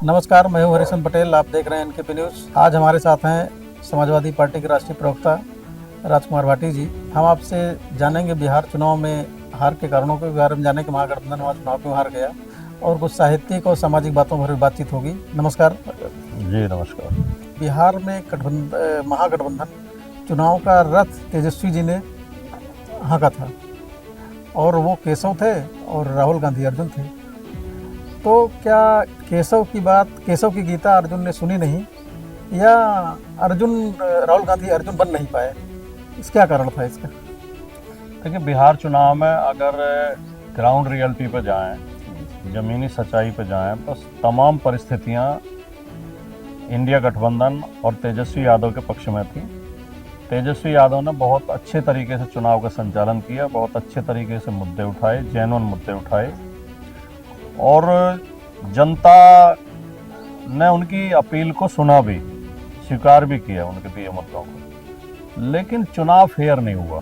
नमस्कार, मैं हूं हरिशन पटेल। आप देख रहे हैं एनकेपी न्यूज़। आज हमारे साथ हैं समाजवादी पार्टी के राष्ट्रीय प्रवक्ता राजकुमार भाटी जी। हम आपसे जानेंगे बिहार चुनाव में हार के कारणों के बारे में, जाने के महागठबंधन वहाँ चुनाव क्यों हार गया, और कुछ साहित्यिक और सामाजिक बातों पर बातचीत होगी। नमस्कार जी नमस्कार। बिहार में महागठबंधन चुनाव का रथ तेजस्वी जी ने हाँका था, और वो केशव थे और राहुल गांधी अर्जुन थे। तो क्या केशव की गीता अर्जुन ने सुनी नहीं, या राहुल गांधी अर्जुन बन नहीं पाए? क्या कारण था इसका? देखिए, बिहार चुनाव में अगर ग्राउंड रियलिटी पे जाएं, ज़मीनी सच्चाई पे जाएं, तो तमाम परिस्थितियां इंडिया गठबंधन और तेजस्वी यादव के पक्ष में थी। तेजस्वी यादव ने बहुत अच्छे तरीके से चुनाव का संचालन किया, बहुत अच्छे तरीके से मुद्दे उठाए, जेन्युइन मुद्दे उठाए, और जनता ने उनकी अपील को सुना भी, स्वीकार भी किया उनके दिए मुद्दों को। लेकिन चुनाव फेयर नहीं हुआ।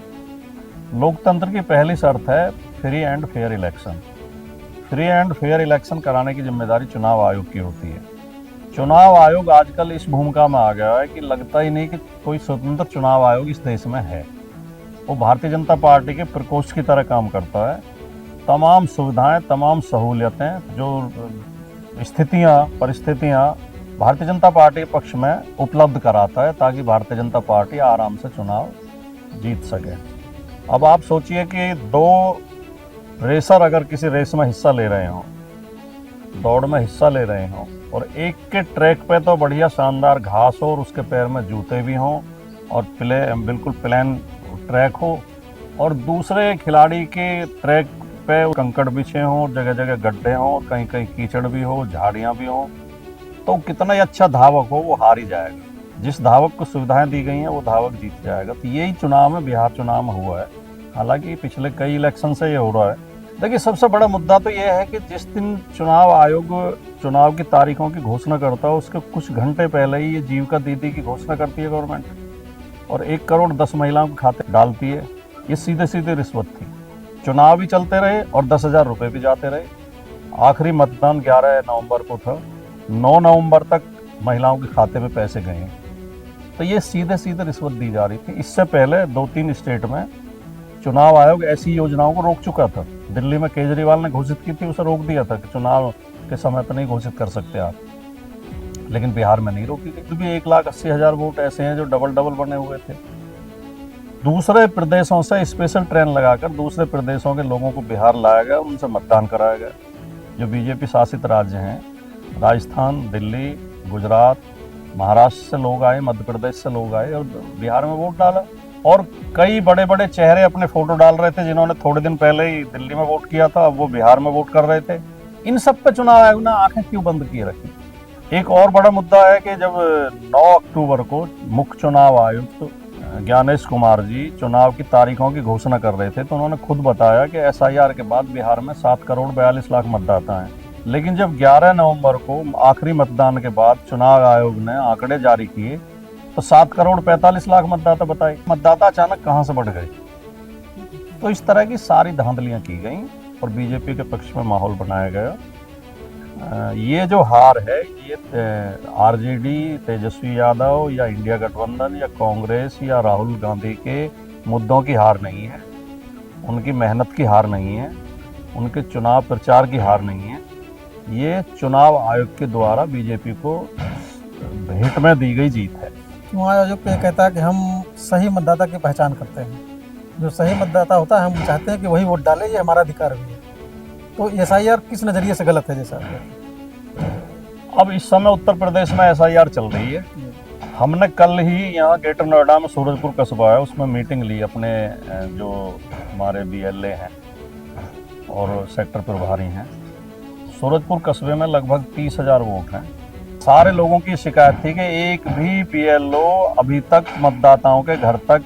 लोकतंत्र की पहली शर्त है free and fair election. Free and fair election कराने की जिम्मेदारी चुनाव आयोग की होती है। चुनाव आयोग आजकल इस भूमिका में आ गया है कि लगता ही नहीं कि कोई स्वतंत्र चुनाव आयोग इस देश में है। वो भारतीय जनता पार्टी के प्रकोष्ठ की तरह काम करता है। तमाम सुविधाएं, तमाम सहूलियतें, जो स्थितियां, परिस्थितियां भारतीय जनता पार्टी के पक्ष में उपलब्ध कराता है, ताकि भारतीय जनता पार्टी आराम से चुनाव जीत सके। अब आप सोचिए कि दो रेसर अगर किसी रेस में हिस्सा ले रहे हों, दौड़ में हिस्सा ले रहे हों, और एक के ट्रैक पे तो बढ़िया शानदार घास हो और उसके पैर में जूते भी हों और बिल्कुल प्लेन ट्रैक हो, और दूसरे खिलाड़ी के ट्रैक पे कंकड़ बिछे हों, जगह जगह गड्ढे हों, कहीं कहीं कीचड़ भी हो, झाड़ियाँ भी हों, तो कितना ही अच्छा धावक हो वो हार ही जाएगा। जिस धावक को सुविधाएं दी गई हैं वो धावक जीत जाएगा। तो यही चुनाव में, बिहार चुनाव में हुआ है। हालांकि पिछले कई इलेक्शन से ये हो रहा है। देखिए, सबसे बड़ा मुद्दा तो ये है कि जिस दिन चुनाव आयोग चुनाव की तारीखों की घोषणा करता है, उसके कुछ घंटे पहले ही ये जीविका दीदी की घोषणा करती है गवर्नमेंट, और 1 करोड़ 10 महिलाओं के खाते डालती है। ये सीधे सीधे रिश्वत थी। चुनाव भी चलते रहे और 10,000 रुपये भी जाते रहे। आखिरी मतदान 11 नवंबर को था, 9 नवंबर तक महिलाओं के खाते में पैसे गए। तो ये सीधे सीधे रिश्वत दी जा रही थी। इससे पहले 2-3 स्टेट में चुनाव आयोग ऐसी योजनाओं को रोक चुका था। दिल्ली में केजरीवाल ने घोषित की थी, उसे रोक दिया था कि चुनाव के समय पर नहीं घोषित कर सकते आप। लेकिन बिहार में नहीं रोकी गई। तो भी 1,80,000 वोट ऐसे हैं जो डबल बने हुए थे। दूसरे प्रदेशों से स्पेशल ट्रेन लगाकर दूसरे प्रदेशों के लोगों को बिहार लाया गया, उनसे मतदान कराया गया। जो बीजेपी शासित राज्य हैं, राजस्थान, दिल्ली, गुजरात, महाराष्ट्र से लोग आए, मध्य प्रदेश से लोग आए और बिहार में वोट डाला। और कई बड़े बड़े चेहरे अपने फोटो डाल रहे थे, जिन्होंने थोड़े दिन पहले ही दिल्ली में वोट किया था, अब वो बिहार में वोट कर रहे थे। इन सब पे चुनाव आयोग ने आंखें क्यों बंद किए रखी? एक और बड़ा मुद्दा है कि जब 9 अक्टूबर को मुख्य चुनाव आयुक्त ज्ञानेश कुमार जी चुनाव की तारीखों की घोषणा कर रहे थे, तो उन्होंने खुद बताया कि SIR के बाद बिहार में 7 करोड़ 42 लाख मतदाता हैं। लेकिन जब 11 नवंबर को आखिरी मतदान के बाद चुनाव आयोग ने आंकड़े जारी किए, तो 7 करोड़ 45 लाख मतदाता बताए। मतदाता अचानक कहां से बढ़ गए? तो इस तरह की सारी धांधलियां की गई और बीजेपी के पक्ष में माहौल बनाया गया। ये जो हार है, ये RJD, तेजस्वी यादव या इंडिया गठबंधन या कांग्रेस या राहुल गांधी के मुद्दों की हार नहीं है, उनकी मेहनत की हार नहीं है, उनके चुनाव प्रचार की हार नहीं है। ये चुनाव आयोग के द्वारा बीजेपी को भेंट में दी गई जीत है। चुनाव आयोग कहता है कि हम सही मतदाता की पहचान करते हैं। जो सही मतदाता होता है, हम चाहते हैं कि वही वोट डाले, ये हमारा अधिकार भी है। तो SIR किस नज़रिए से गलत है? जैसा अब इस समय उत्तर प्रदेश में SIR चल रही है। हमने कल ही यहाँ ग्रेटर नोएडा में सूरजपुर कस्बा है, उसमें मीटिंग ली। अपने जो हमारे BLA हैं और सेक्टर प्रभारी हैं, सूरजपुर कस्बे में लगभग 30,000 वोट हैं। सारे लोगों की शिकायत थी कि एक भी BLO अभी तक मतदाताओं के घर तक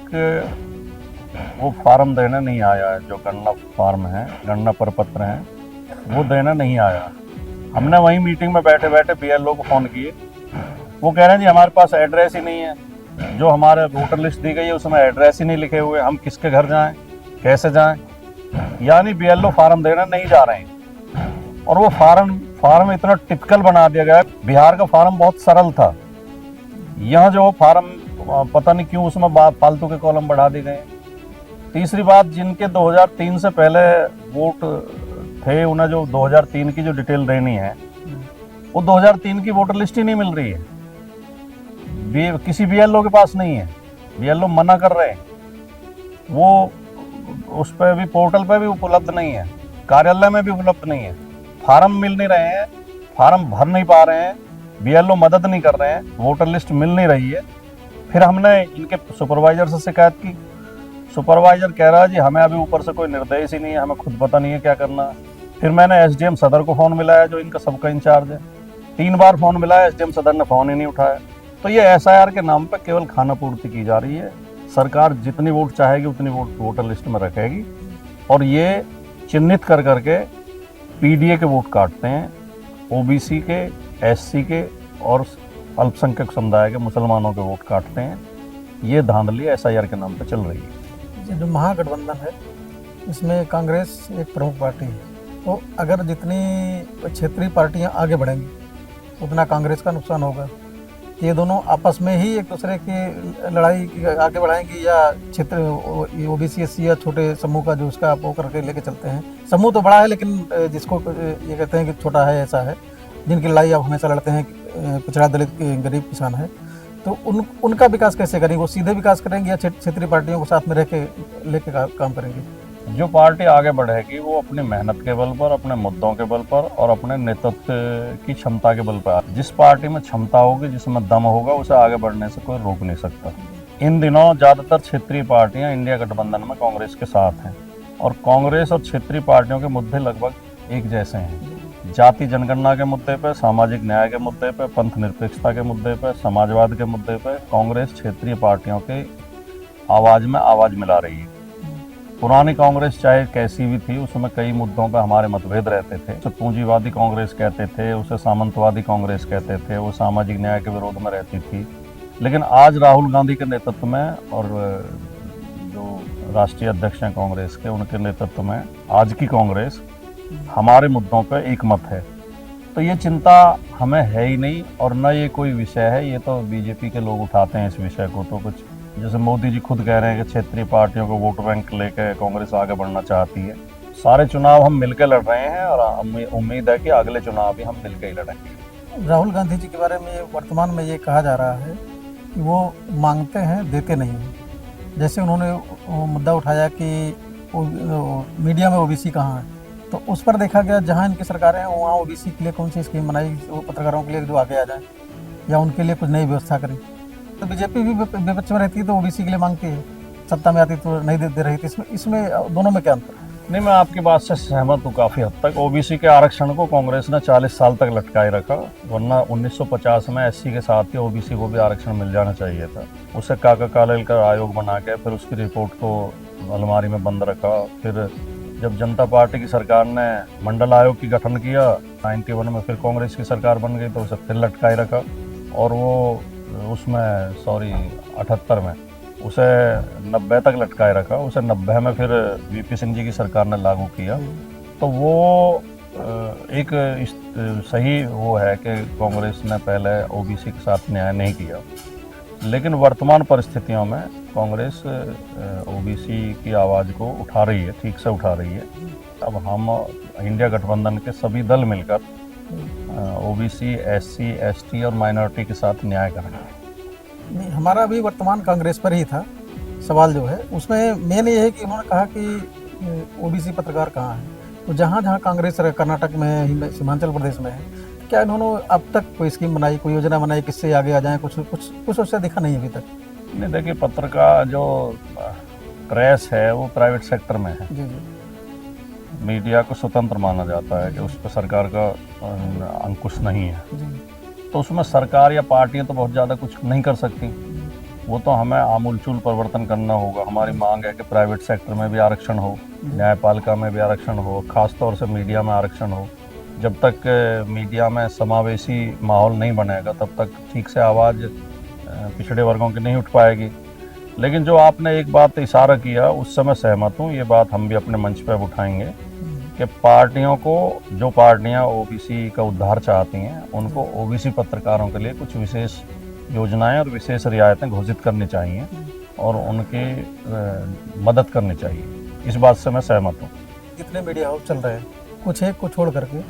वो फार्म देने नहीं आया है। जो गणना फार्म है, गणना प्रपत्र हैं, वो देना नहीं आया। हमने वहीं मीटिंग में बैठे बैठे BLO को फ़ोन किए। वो कह रहे हैं जी हमारे पास एड्रेस ही नहीं है, जो हमारे वोटर लिस्ट दी गई है उसमें एड्रेस ही नहीं लिखे हुए, हम किसके घर जाएं, कैसे जाएं? यानी BLO फार्म देना नहीं जा रहे हैं। और वो फार्म फार्म इतना टिपिकल बना दिया गया है। बिहार का फार्म बहुत सरल था, यहाँ जो फार्म पता नहीं क्यों उसमें फालतू के कॉलम बढ़ा दिए गए। तीसरी बात, जिनके 2003 से पहले वोट थे, उन्हें जो 2003 की जो डिटेल देनी है वो 2003 की वोटर लिस्ट ही नहीं मिल रही है, किसी बीएलओ के पास नहीं है। बीएलओ मना कर रहे हैं, वो उस पर भी, पोर्टल पे भी उपलब्ध नहीं है, कार्यालय में भी उपलब्ध नहीं है। फार्म मिल नहीं रहे हैं, फार्म भर नहीं पा रहे हैं, बीएलओ मदद नहीं कर रहे हैं, वोटर लिस्ट मिल नहीं रही है। फिर हमने इनके सुपरवाइजर से शिकायत की। सुपरवाइजर कह रहा है जी हमें अभी ऊपर से कोई निर्देश ही नहीं है, हमें खुद पता नहीं है क्या करना है। फिर मैंने एसडीएम सदर को फ़ोन मिलाया, जो इनका सबका इंचार्ज है। 3 बार फ़ोन मिलाया, एसडीएम सदर ने फ़ोन ही नहीं उठाया। तो ये एसआईआर के नाम पर केवल खाना पूर्ति की जा रही है। सरकार जितनी वोट चाहेगी उतनी वोट वोटर लिस्ट में रखेगी, और ये चिन्हित कर करके पीडीए के वोट काटते हैं, ओबीसी के, एससी के और अल्पसंख्यक समुदाय के मुसलमानों के वोट काटते हैं। ये धांधली एसआईआर के नाम पर चल रही है। ये जो महागठबंधन है इसमें कांग्रेस एक प्रमुख पार्टी है, तो अगर जितनी क्षेत्रीय पार्टियां आगे बढ़ेंगी उतना कांग्रेस का नुकसान होगा। ये दोनों आपस में ही एक दूसरे की लड़ाई आगे बढ़ाएंगी, या क्षेत्र ओबीसी एससी या छोटे समूह का जो उसका वो करके लेके चलते हैं। समूह तो बड़ा है लेकिन जिसको ये कहते हैं कि छोटा है, ऐसा है, जिनकी लड़ाई आप हमेशा लड़ते हैं, पिछड़ा दलित गरीब किसान है, तो उनका विकास कैसे करेंगे? वो सीधे विकास करेंगे या क्षेत्रीय पार्टियों को साथ में रह के लेके काम करेंगे? जो पार्टी आगे बढ़ेगी वो अपनी मेहनत के बल पर, अपने मुद्दों के बल पर और अपने नेतृत्व की क्षमता के बल पर। जिस पार्टी में क्षमता होगी, जिसमें दम होगा, उसे आगे बढ़ने से कोई रोक नहीं सकता। इन दिनों ज़्यादातर क्षेत्रीय पार्टियां इंडिया गठबंधन में कांग्रेस के साथ हैं, और कांग्रेस और क्षेत्रीय पार्टियों के मुद्दे लगभग एक जैसे हैं। जाति जनगणना के मुद्दे पर, सामाजिक न्याय के मुद्दे पर, पंथ निरपेक्षता के मुद्दे पर, समाजवाद के मुद्दे पर कांग्रेस क्षेत्रीय पार्टियों के आवाज़ में आवाज़ मिला रही है। पुरानी कांग्रेस चाहे कैसी भी थी, उसमें कई मुद्दों पर हमारे मतभेद रहते थे। उसे पूंजीवादी कांग्रेस कहते थे, उसे सामंतवादी कांग्रेस कहते थे, वो सामाजिक न्याय के विरोध में रहती थी। लेकिन आज राहुल गांधी के नेतृत्व में और जो राष्ट्रीय अध्यक्ष हैं कांग्रेस के, उनके नेतृत्व में आज की कांग्रेस हमारे मुद्दों पर एक मत है। तो ये चिंता हमें है ही नहीं, और न ये कोई विषय है, ये तो बीजेपी के लोग उठाते हैं इस विषय को। तो कुछ जैसे मोदी जी खुद कह रहे हैं कि क्षेत्रीय पार्टियों को वोट बैंक लेकर कांग्रेस आगे बढ़ना चाहती है। सारे चुनाव हम मिलकर लड़ रहे हैं, और उम्मीद है कि अगले चुनाव भी हम मिलकर ही लड़ेंगे। राहुल गांधी जी के बारे में वर्तमान में ये कहा जा रहा है कि वो मांगते हैं, देते नहीं हैं। जैसे उन्होंने मुद्दा उठाया कि मीडिया में ओबीसी कहाँ है, तो उस पर देखा गया जहाँ इनकी सरकारें हैं वहाँ ओबीसी के लिए कौन सी स्कीम बनाई, वो पत्रकारों के लिए जो आगे आ जाए या उनके लिए कुछ नई व्यवस्था करें। तो बीजेपी भी विपक्ष में रहती है तो ओबीसी के लिए मांगती है, सत्ता में आती तो नहीं दे रही थी। इसमें दोनों में क्या अंतर है? नहीं, मैं आपकी बात से सहमत हूँ काफ़ी हद तक। ओबीसी के आरक्षण को कांग्रेस ने 40 साल तक लटकाए रखा, वरना 1950 में एससी के साथ ही ओबीसी को भी आरक्षण मिल जाना चाहिए था। उसे काका कालेलकर आयोग बना के फिर उसकी रिपोर्ट को अलमारी में बंद रखा। फिर जब जनता पार्टी की सरकार ने मंडल आयोग की गठन किया 91 में, फिर कांग्रेस की सरकार बन गई तो उसे फिर लटकाए रखा, और वो उसमें 78 में उसे 90 तक लटकाए रखा। उसे 90 में फिर वीपी सिंह जी की सरकार ने लागू किया। तो वो एक सही वो है कि कांग्रेस ने पहले ओबीसी के साथ न्याय नहीं किया, लेकिन वर्तमान परिस्थितियों में कांग्रेस ओबीसी की आवाज़ को उठा रही है, ठीक से उठा रही है। अब हम इंडिया गठबंधन के सभी दल मिलकर ओबीसी, एससी, एसटी और माइनॉरिटी के साथ न्याय करना है। नहीं, हमारा भी वर्तमान कांग्रेस पर ही था सवाल जो है। उसमें मेन ये है कि उन्होंने कहा कि ओबीसी पत्रकार कहाँ हैं, तो जहाँ जहाँ कांग्रेस कर्नाटक में है, सीमांचल प्रदेश में है, क्या इन्होंने अब तक कोई स्कीम बनाई, कोई योजना बनाई, किससे आगे आ जाए? कुछ उससे दिखा नहीं अभी तक। नहीं, देखिए, पत्र का जो प्रेस है वो प्राइवेट सेक्टर में है। जी। मीडिया को स्वतंत्र माना जाता है कि उस पर सरकार का अंकुश नहीं है। तो उसमें सरकार या पार्टियां तो बहुत ज़्यादा कुछ नहीं कर सकती। वो तो हमें आमूलचूल परिवर्तन करना होगा। हमारी मांग है कि प्राइवेट सेक्टर में भी आरक्षण हो, न्यायपालिका में भी आरक्षण हो, खासतौर से मीडिया में आरक्षण हो। जब तक मीडिया में समावेशी माहौल नहीं बनेगा तब तक ठीक से आवाज़ पिछड़े वर्गों की नहीं उठ पाएगी। लेकिन जो आपने एक बात इशारा किया उससे मैं सहमत हूँ। ये बात हम भी अपने मंच पर उठाएंगे कि पार्टियों को, जो पार्टियां ओबीसी का उद्धार चाहती हैं, उनको ओबीसी पत्रकारों के लिए कुछ विशेष योजनाएं और विशेष रियायतें घोषित करनी चाहिए और उनकी मदद करनी चाहिए। इस बात से मैं सहमत हूँ। जितने मीडिया हाउस चल रहे हैं, कुछ एक को छोड़ करके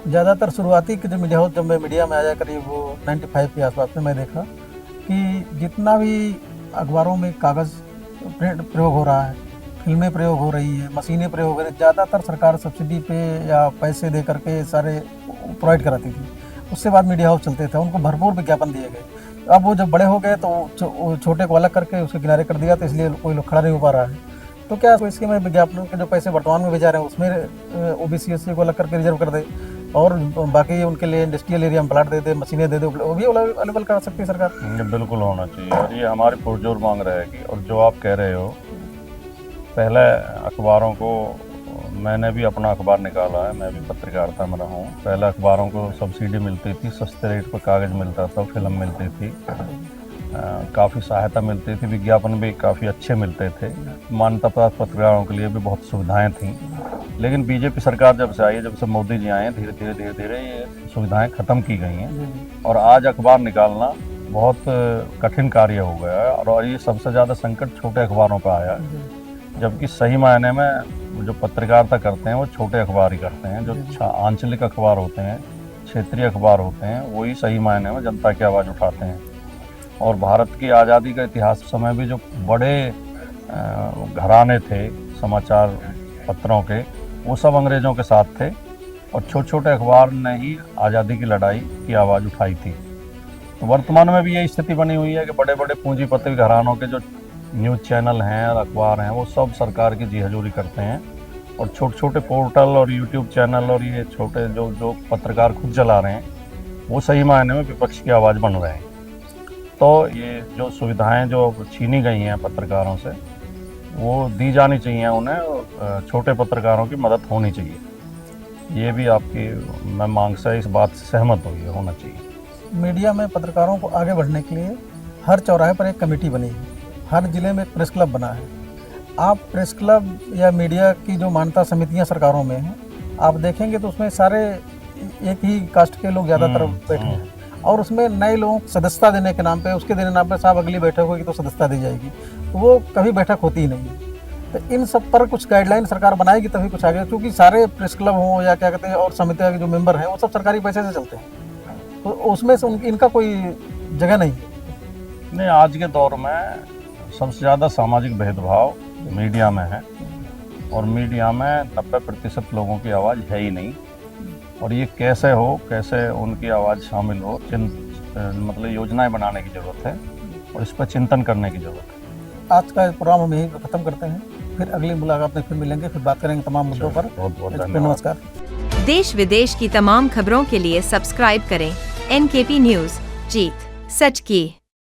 ज़्यादातर शुरुआती के जो मीडिया हाउस, जब मैं मीडिया में आया करीब वो 95 के आसपास में, मैं देखा कि जितना भी अखबारों में कागज़ प्रिंट प्रयोग हो रहा है, फिल्में प्रयोग हो रही है, मशीनें प्रयोग हो रही है, ज़्यादातर सरकार सब्सिडी पे या पैसे दे करके सारे प्रोवाइड कराती थी। उससे बाद मीडिया हाउस चलते थे, उनको भरपूर विज्ञापन दिए गए। अब वो जब बड़े हो गए तो वो छोटे को अलग करके उसके किनारे कर दिया, तो इसलिए कोई लोग खड़ा नहीं हो पा रहा है। तो क्या इसके में विज्ञापन के जो पैसे वर्तमान में भेजा रहे हैं उसमें ओबीसी एससी को अलग करके रिजर्व कर दे और बाकी उनके लिए इंडस्ट्रियल एरिया में प्लाट दे दे, मशीनें दे दे, वो भी अवेलेबल करा सकती है सरकार। ये बिल्कुल होना चाहिए और ये हमारी पुरजोर मांग रहेगी। और जो आप कह रहे हो, पहले अखबारों को, मैंने भी अपना अखबार निकाला है, मैं भी पत्रकारिता में रहा हूँ। पहले अखबारों को सब्सिडी मिलती थी, सस्ते रेट पर कागज़ मिलता था, फिल्म मिलती थी, काफ़ी सहायता मिलती थी, विज्ञापन भी काफ़ी अच्छे मिलते थे, मान्यता प्राप्त पत्रकारों के लिए भी बहुत सुविधाएं थीं। लेकिन बीजेपी सरकार जब से आई है, जब से मोदी जी आए हैं, धीरे धीरे धीरे धीरे ये सुविधाएं ख़त्म की गई हैं और आज अखबार निकालना बहुत कठिन कार्य हो गया है। और ये सबसे ज़्यादा संकट छोटे अखबारों पर आया है, जबकि सही मायने में जो पत्रकारिता करते हैं वो छोटे अखबार ही करते हैं। जो आंचलिक अखबार होते हैं, क्षेत्रीय अखबार होते हैं, वही सही मायने में जनता की आवाज़ उठाते हैं। और भारत की आज़ादी का इतिहास समय भी जो बड़े घराने थे समाचार पत्रों के, वो सब अंग्रेज़ों के साथ थे और छोटे छोटे अखबार ने ही आज़ादी की लड़ाई की आवाज़ उठाई थी। तो वर्तमान में भी यही स्थिति बनी हुई है कि बड़े बड़े पूंजीपति घरानों के जो न्यूज़ चैनल हैं और अखबार हैं, वो सब सरकार की जी हजूरी करते हैं और छोटे छोटे पोर्टल और यूट्यूब चैनल और ये छोटे जो पत्रकार खुद चला रहे हैं, वो सही मायने में विपक्ष की आवाज़ बन रहे हैं। तो ये जो सुविधाएं जो छीनी गई हैं पत्रकारों से, वो दी जानी चाहिए उन्हें, छोटे पत्रकारों की मदद होनी चाहिए। ये भी आपकी मैं मांग से इस बात से सहमत हूँ, ये होना चाहिए। मीडिया में पत्रकारों को आगे बढ़ने के लिए हर चौराहे पर एक कमेटी बनी है, हर जिले में एक प्रेस क्लब बना है। आप प्रेस क्लब या मीडिया की जो मान्यता समितियां सरकारों में हैं, आप देखेंगे तो उसमें सारे एक ही कास्ट के लोग ज़्यादातर बैठे हैं और उसमें नए लोगों को सदस्यता देने के नाम पे, उसके देने नाम पे साहब अगली बैठक होगी तो सदस्यता दी जाएगी, तो वो कभी बैठक होती ही नहीं है। तो इन सब पर कुछ गाइडलाइन सरकार बनाएगी तभी कुछ आगे, क्योंकि सारे प्रेस क्लब हों या क्या कहते हैं और समितियों के जो मेंबर हैं वो सब सरकारी पैसे से चलते हैं, तो उसमें से इनका कोई जगह नहीं है। नहीं, आज के दौर में सबसे ज़्यादा सामाजिक भेदभाव मीडिया में है और मीडिया में 90% लोगों की आवाज़ है ही नहीं। और ये कैसे हो, कैसे उनकी आवाज़ शामिल हो, मतलब योजनाएं बनाने की ज़रूरत है और इस पर चिंतन करने की ज़रूरत है। आज का प्रोग्राम हम यहीं ख़त्म करते हैं, फिर अगली मुलाकात में फिर मिलेंगे, फिर बात करेंगे तमाम मुद्दों पर। बहुत बहुत धन्यवाद। नमस्कार। देश विदेश की तमाम खबरों के लिए सब्सक्राइब करें NKP न्यूज़। जीत सच की।